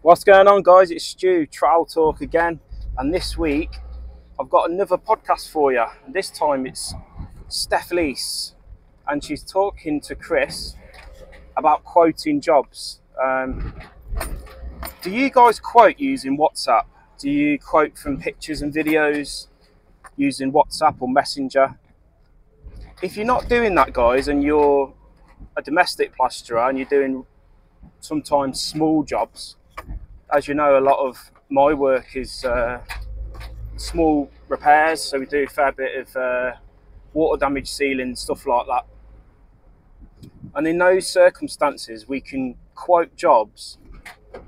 What's going on, guys? It's Stu, Trowel Talk again, and this week I've got another podcast for you. And this time it's STEPH LEESE, and she's talking to Chris about quoting jobs. Do you guys quote using WhatsApp? Do you quote from pictures and videos using WhatsApp or Messenger? If you're not doing that, guys, and you're a domestic plasterer and you're doing sometimes small jobs, as you know, a lot of my work is small repairs, so we do a fair bit of water damage sealing, stuff like that. And in those circumstances, we can quote jobs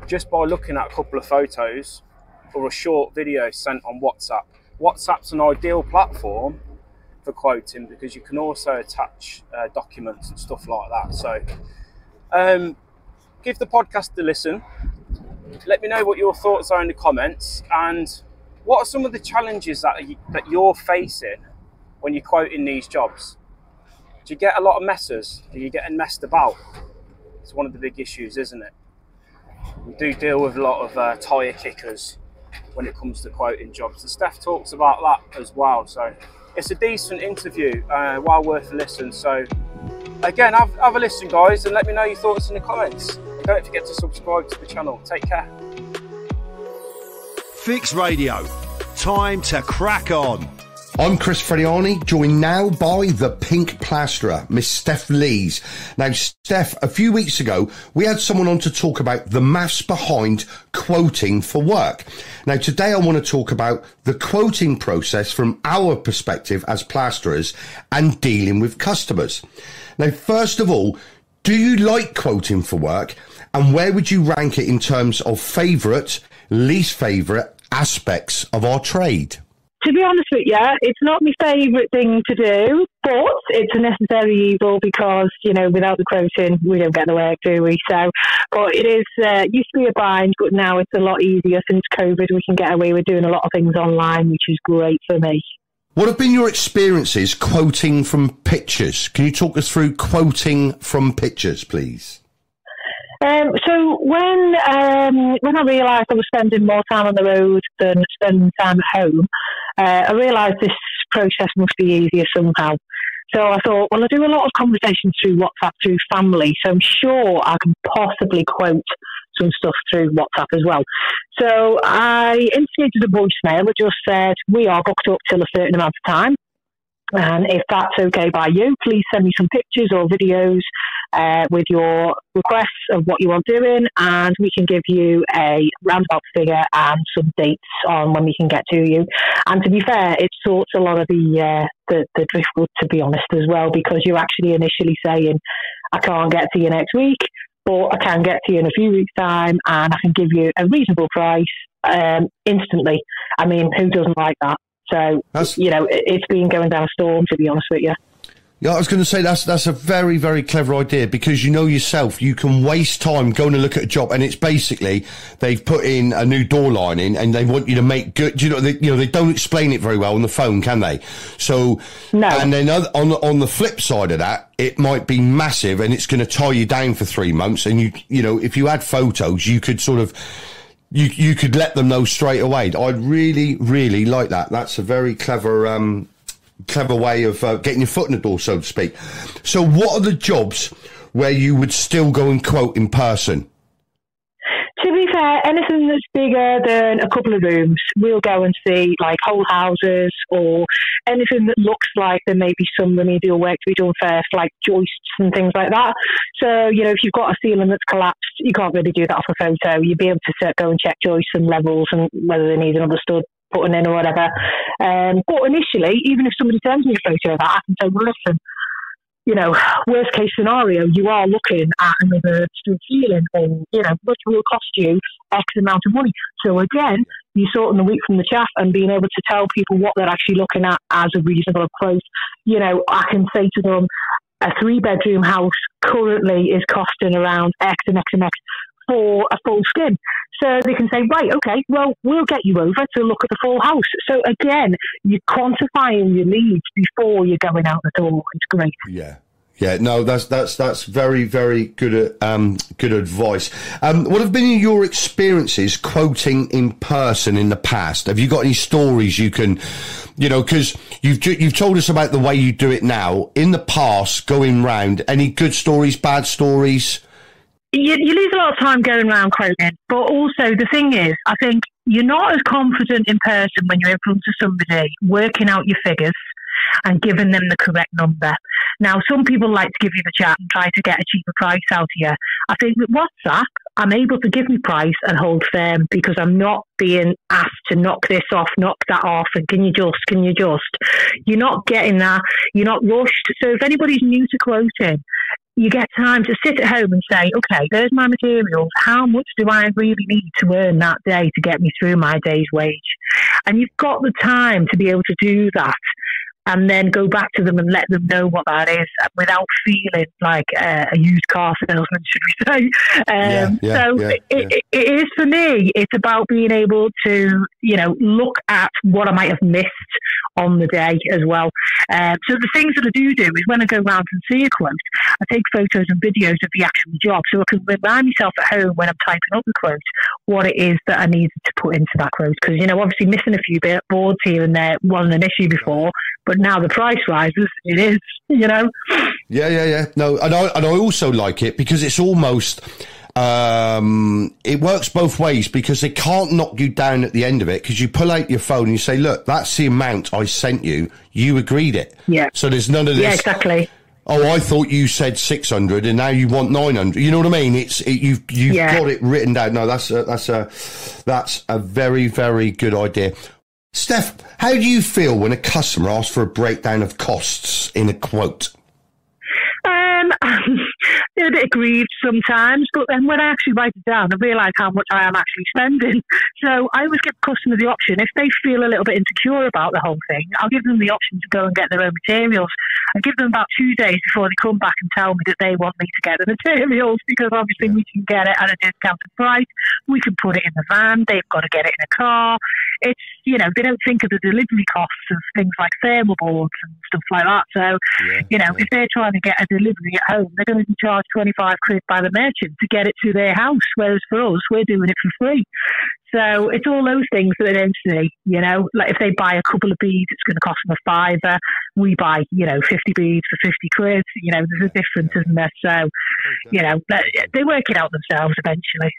just by looking at a couple of photos or a short video sent on WhatsApp. WhatsApp's an ideal platform for quoting because you can also attach documents and stuff like that. So give the podcast a listen. Let me know what your thoughts are in the comments, and what are some of the challenges that you're facing when you're quoting these jobs. Do you get a lot of messes? Are you getting messed about? It's one of the big issues, isn't it? We do deal with a lot of tyre kickers when it comes to quoting jobs. The STEPH talks about that as well. So it's a decent interview, well worth a listen. So again, have a listen, guys, and let me know your thoughts in the comments. Don't forget to subscribe to the channel. Take care. Fix Radio. Time to crack on. I'm Chris Frediani, joined now by the Pink Plasterer, Miss STEPH LEESE. Now, Steph, a few weeks ago, we had someone on to talk about the maths behind quoting for work. Now, today I want to talk about the quoting process from our perspective as plasterers and dealing with customers. Now, first of all, do you like quoting for work, and where would you rank it in terms of favourite, least favourite aspects of our trade? To be honest with you, it's not my favourite thing to do, but it's a necessary evil because, you know, without the quoting, we don't get the work, do we? So, but it is, used to be a bind, but now it's a lot easier. Since COVID, we can get away with doing a lot of things online, which is great for me. What have been your experiences quoting from pictures? Can you talk us through quoting from pictures, please? So when I realised I was spending more time on the road than spending time at home, I realised this process must be easier somehow. So I thought, well, I do a lot of conversations through WhatsApp, through family, so I'm sure I can possibly quote some stuff through WhatsApp as well. So I instigated a voicemail that just said, we are booked up till a certain amount of time. And if that's okay by you, please send me some pictures or videos with your requests of what you want doing, and we can give you a roundabout figure and some dates on when we can get to you. And to be fair, it sorts a lot of the driftwood, to be honest, as well, because you're actually initially saying, I can't get to you next week, but I can get to you in a few weeks' time, and I can give you a reasonable price instantly. I mean, who doesn't like that? So, you know, it's been going down a storm, to be honest with you. Yeah, I was going to say that's a very, very clever idea, because you know yourself, you can waste time going to look at a job, and it's basically they've put in a new door line in and they want you to make good. They don't explain it very well on the phone, can they? So, no. And then on the flip side of that, it might be massive and it's going to tie you down for 3 months. And you know, if you had photos, you could sort of. You could let them know straight away. I'd really, really like that. That's a very clever way of getting your foot in the door, so to speak. So what are the jobs where you would still go and quote in person? To be fair, anything that's bigger than a couple of rooms, we'll go and see, like whole houses, or anything that looks like there may be some remedial work to be done first, like joists and things like that. So, you know, if you've got a ceiling that's collapsed, you can't really do that off a photo. You'd be able to go and check joists and levels and whether they need another stud putting in or whatever. But initially, even if somebody sends me a photo of that, I can say, well, listen, you know, worst case scenario, you are looking at another stud ceiling, or, you know, which will cost you X amount of money. So again, you're sorting the wheat from the chaff and being able to tell people what they're actually looking at as a reasonable approach. You know, I can say to them, a 3-bedroom house currently is costing around X and X and X for a full skin. So they can say, right, okay, well, we'll get you over to look at the full house. So again, you're quantifying your needs before you're going out the door. It's great. Yeah. Yeah, no, that's very, very good good advice. What have been your experiences quoting in person in the past? Have you got any stories you can, because you've told us about the way you do it now. In the past, going round, any good stories, bad stories? You lose a lot of time going around quoting, but also the thing is, I think you're not as confident in person when you're in front of somebody working out your figures and giving them the correct number. Now, some people like to give you the chat and try to get a cheaper price out of you. I think with WhatsApp, I'm able to give me price and hold firm because I'm not being asked to knock this off, knock that off, and can you just? You're not getting that. You're not rushed. So if anybody's new to quoting, you get time to sit at home and say, okay, there's my materials. How much do I really need to earn that day to get me through my day's wage? And you've got the time to be able to do that and then go back to them and let them know what that is without feeling like a used car salesman, should we say. It is, for me, it's about being able to, look at what I might have missed on the day as well. So the things that I do is when I go round and see a quote, I take photos and videos of the actual job so I can remind myself at home when I'm typing up the quote what it is that I needed to put into that quote. Because, obviously missing a few boards here and there wasn't an issue before, but now the price rises, it is, Yeah. No, and I also like it because it's almost... it works both ways because they can't knock you down at the end of it because you pull out your phone and you say, look, that's the amount I sent you. You agreed it. Yeah. So there's none of this. Yeah, exactly. Oh, I thought you said 600 and now you want 900. You know what I mean? You've got it written down. No, that's a very, very good idea. Steph, how do you feel when a customer asks for a breakdown of costs in a quote? A bit aggrieved sometimes, but then when I actually write it down, I realise how much I am actually spending. So I always give the customer the option. If they feel a little bit insecure about the whole thing, I'll give them the option to go and get their own materials. I give them about 2 days before they come back and tell me that they want me to get the materials because obviously we can get it at a discounted price. We can put it in the van. They've got to get it in a car. It's, they don't think of the delivery costs of things like thermal boards and stuff like that. So, if they're trying to get a delivery at home, they're going to be charged 25 quid by the merchant to get it to their house. Whereas for us, we're doing it for free. So it's all those things that they don't see, like if they buy a couple of beads, it's going to cost them a £5. We buy, 50 beads for 50 quid. There's a difference, isn't there? So, they work it out themselves eventually.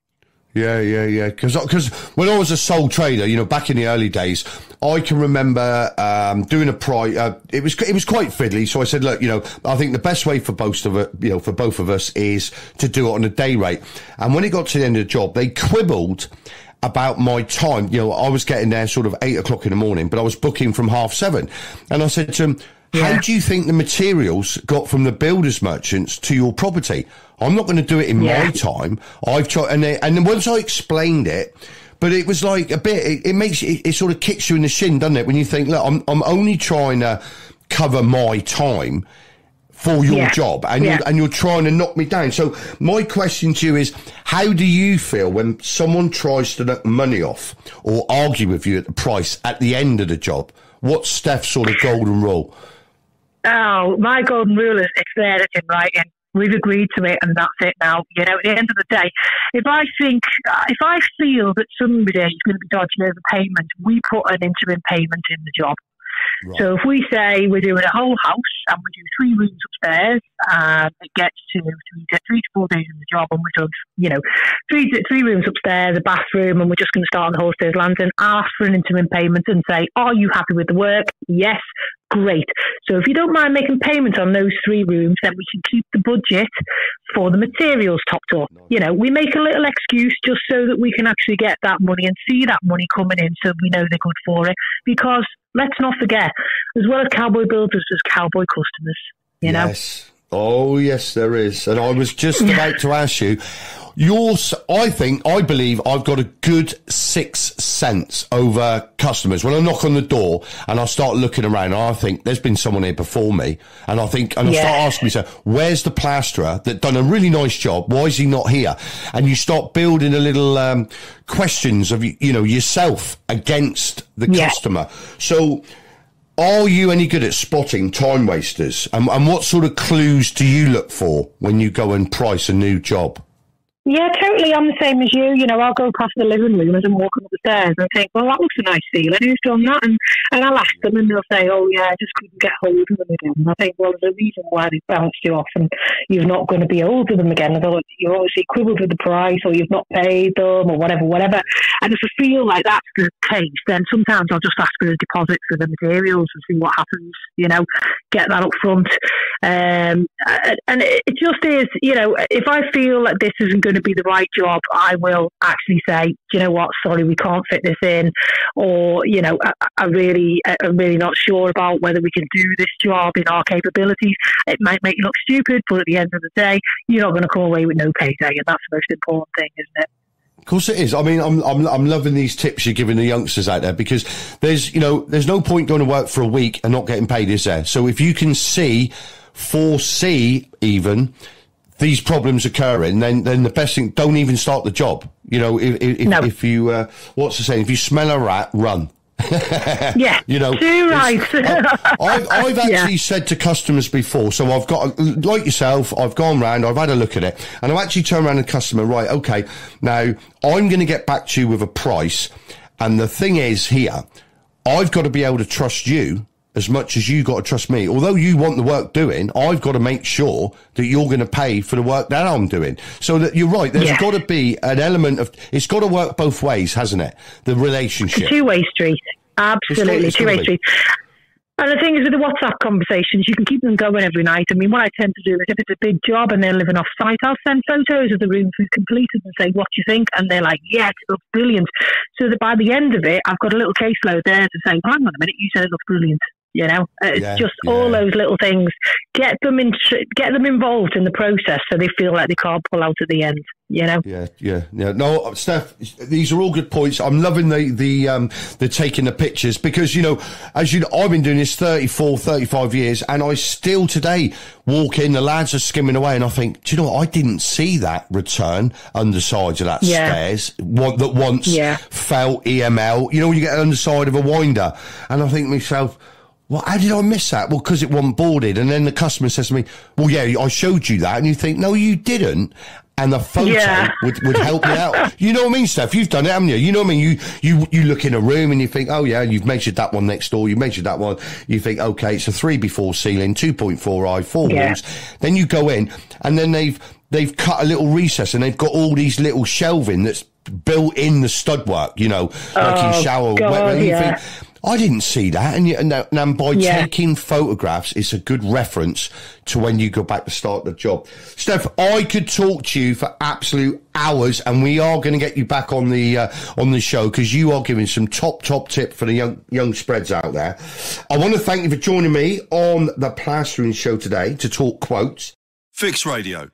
Yeah. Because when I was a sole trader, back in the early days, I can remember doing a price. It was quite fiddly. So I said, look, I think the best way for both of us is to do it on a day rate. And when it got to the end of the job, they quibbled about my time. I was getting there sort of 8 o'clock in the morning, but I was booking from 7:30. And I said to them, how do you think the materials got from the builders merchants to your property? I'm not going to do it in my time. I've tried, and then once I explained it, but it was like a bit. It makes it sort of kicks you in the shin, doesn't it? When you think, look, I'm only trying to cover my time for your job, and you're trying to knock me down. So my question to you is, how do you feel when someone tries to knock money off or argue with you at the price at the end of the job? What's Steph's sort of golden rule? Oh, my golden rule is it's there, it's in writing. We've agreed to it and that's it now. At the end of the day, if I feel that somebody is going to be dodging overpayment, we put an interim payment in the job. Right. So if we say we're doing a whole house and we do 3 rooms upstairs and it gets to 3 to 4 days in the job and we've done, 3 rooms upstairs, a bathroom, and we're just going to start on the whole stairs landing, ask for an interim payment and say, are you happy with the work? Yes. Great. So if you don't mind making payments on those 3 rooms, then we can keep the budget for the materials topped up. We make a little excuse just so that we can actually get that money and see that money coming in so we know they're good for it. Because let's not forget, as well as cowboy builders, there's cowboy customers, Yes. Oh, yes, there is. And I was just about to ask you, I believe I've got a good 6 cents over customers. When I knock on the door and I start looking around, I think there's been someone here before me. And I start asking myself, where's the plasterer that done a really nice job? Why is he not here? And you start building a little questions of, yourself against the customer. So are you any good at spotting time wasters? And what sort of clues do you look for when you go and price a new job? Yeah, totally. I'm the same as you. You know, I'll go past the living room as I'm walking up the stairs and think, well, that looks a nice ceiling. Who's done that? And I'll ask them and they'll say, oh, yeah, I just couldn't get hold of them again. And I think, well, there's a reason why they bounced you off and you're not going to be hold of them again. And you're obviously quibbled with the price or you've not paid them or whatever. And if I feel like that's the case, then sometimes I'll just ask for a deposit for the materials and see what happens, you know, get that up front. And it just is, you know, if I feel that this isn't going to be the right job, I will actually say, you know what, sorry, we can't fit this in, or, you know, I'm really not sure about whether we can do this job in our capabilities. It might make you look stupid, but at the end of the day, you're not going to come away with no payday, and that's the most important thing, isn't it? Of course it is. I mean, I'm loving these tips you're giving the youngsters out there, because there's no point going to work for a week and not getting paid, is there? So if you can foresee even these problems occurring, then the best thing, don't even start the job. You know, if you what's the saying? If you smell a rat, run. Yeah, you know, too right. I've actually said to customers before, so I've got, like yourself, I've gone round, I've had a look at it, and I've actually turned around to the customer, right, okay, now I'm going to get back to you with a price, and the thing is here, I've got to be able to trust you as much as you got to trust me. Although you want the work doing, I've got to make sure that you're going to pay for the work that I'm doing. So that you're right, there's got to be an element of, it's got to work both ways, hasn't it? The relationship. It's a two-way street. Absolutely, two-way street. And the thing is, with the WhatsApp conversations, you can keep them going every night. I mean, what I tend to do is, if it's a big job and they're living off site, I'll send photos of the rooms we've completed and say, what do you think? And they're like, yeah, it looks brilliant. So that by the end of it, I've got a little caseload there to say, well, hang on a minute, you said it looks brilliant. You know, it's all those little things. Get them involved in the process so they feel like they can't pull out at the end. You know. Yeah. No, Steph, these are all good points. I'm loving the taking the pictures, because, you know, as you know, I've been doing this 35 years, and I still today walk in, the lads are skimming away, and I think, do you know what? I didn't see that return underside of that stairs that once felt EML. You know, when you get underside of a winder, and I think to myself, well, how did I miss that? Well, because it wasn't boarded. And then the customer says to me, well, yeah, I showed you that. And you think, no, you didn't. And the photo would help you out. You know what I mean, Steph? You've done it, haven't you? You know what I mean? You look in a room and you think, oh, yeah, you've measured that one next door. You measured that one. You think, okay, it's a 3x4 ceiling, 2.4 high, 4 walls. Then you go in, and then they've cut a little recess, and they've got all these little shelving that's built in the stud work, you know, like in shower. God, you think, I didn't see that. And by taking photographs, it's a good reference to when you go back to start the job. Steph, I could talk to you for absolute hours, and we are going to get you back on the show, because you are giving some top tip for the young spreads out there. I want to thank you for joining me on the Plastering show today to talk quotes. Fix Radio.